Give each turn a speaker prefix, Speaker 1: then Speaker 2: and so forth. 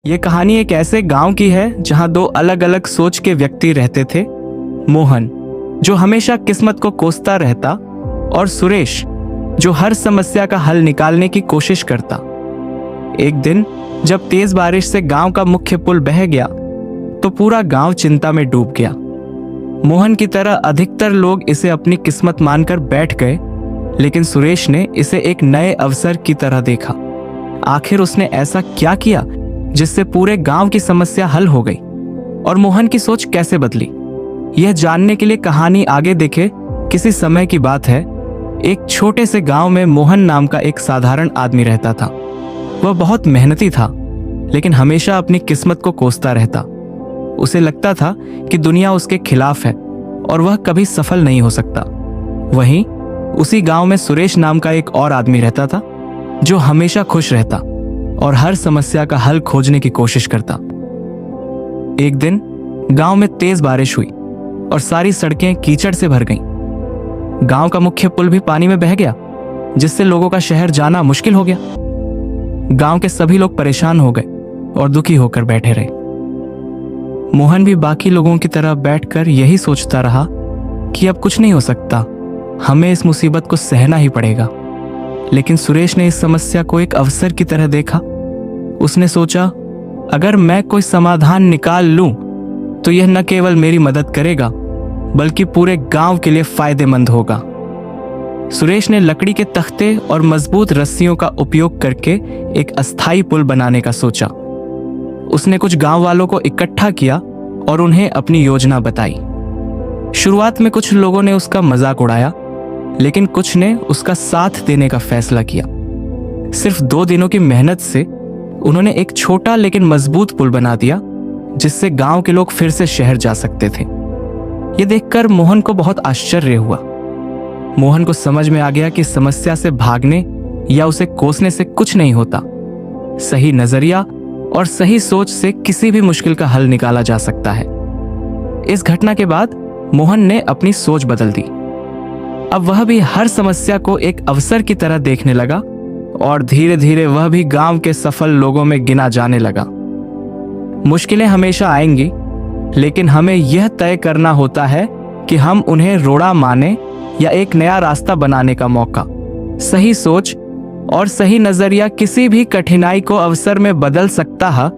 Speaker 1: ये कहानी एक ऐसे गांव की है जहां दो अलग अलग सोच के व्यक्ति रहते थे। मोहन, जो हमेशा किस्मत को कोसता रहता, और सुरेश, जो हर समस्या का हल निकालने की कोशिश करता। एक दिन जब तेज बारिश से गांव का मुख्य पुल बह गया तो पूरा गांव चिंता में डूब गया। मोहन की तरह अधिकतर लोग इसे अपनी किस्मत मानकर बैठ गए, लेकिन सुरेश ने इसे एक नए अवसर की तरह देखा। आखिर उसने ऐसा क्या किया जिससे पूरे गांव की समस्या हल हो गई, और मोहन की सोच कैसे बदली? यह जानने के लिए कहानी आगे देखे। किसी समय की बात है, एक छोटे से गांव में मोहन नाम का एक साधारण आदमी रहता था। वह बहुत मेहनती था, लेकिन हमेशा अपनी किस्मत को कोसता रहता। उसे लगता था कि दुनिया उसके खिलाफ है और वह कभी सफल नहीं हो सकता। वहीं उसी गांव में सुरेश नाम का एक और आदमी रहता था, जो हमेशा खुश रहता और हर समस्या का हल खोजने की कोशिश करता। एक दिन गांव में तेज बारिश हुई और सारी सड़कें कीचड़ से भर गईं। गांव का मुख्य पुल भी पानी में बह गया, जिससे लोगों का शहर जाना मुश्किल हो गया। गांव के सभी लोग परेशान हो गए और दुखी होकर बैठे रहे। मोहन भी बाकी लोगों की तरह बैठकर यही सोचता रहा कि अब कुछ नहीं हो सकता, हमें इस मुसीबत को सहना ही पड़ेगा। लेकिन सुरेश ने इस समस्या को एक अवसर की तरह देखा। उसने सोचा, अगर मैं कोई समाधान निकाल लूं तो यह न केवल मेरी मदद करेगा, बल्कि पूरे गांव के लिए फायदेमंद होगा। सुरेश ने लकड़ी के तख्ते और मजबूत रस्सियों का उपयोग करके एक अस्थायी पुल बनाने का सोचा। उसने कुछ गांव वालों को इकट्ठा किया और उन्हें अपनी योजना बताई। शुरुआत में कुछ लोगों ने उसका मजाक उड़ाया, लेकिन कुछ ने उसका साथ देने का फैसला किया। सिर्फ 2 दिनों की मेहनत से उन्होंने एक छोटा लेकिन मजबूत पुल बना दिया, जिससे गांव के लोग फिर से शहर जा सकते थे। यह देखकर मोहन को बहुत आश्चर्य हुआ। मोहन को समझ में आ गया कि समस्या से भागने या उसे कोसने से कुछ नहीं होता। सही नजरिया और सही सोच से किसी भी मुश्किल का हल निकाला जा सकता है। इस घटना के बाद मोहन ने अपनी सोच बदल दी। अब वह भी हर समस्या को एक अवसर की तरह देखने लगा, और धीरे धीरे वह भी गांव के सफल लोगों में गिना जाने लगा। मुश्किलें हमेशा आएंगी, लेकिन हमें यह तय करना होता है कि हम उन्हें रोड़ा माने या एक नया रास्ता बनाने का मौका। सही सोच और सही नजरिया किसी भी कठिनाई को अवसर में बदल सकता है।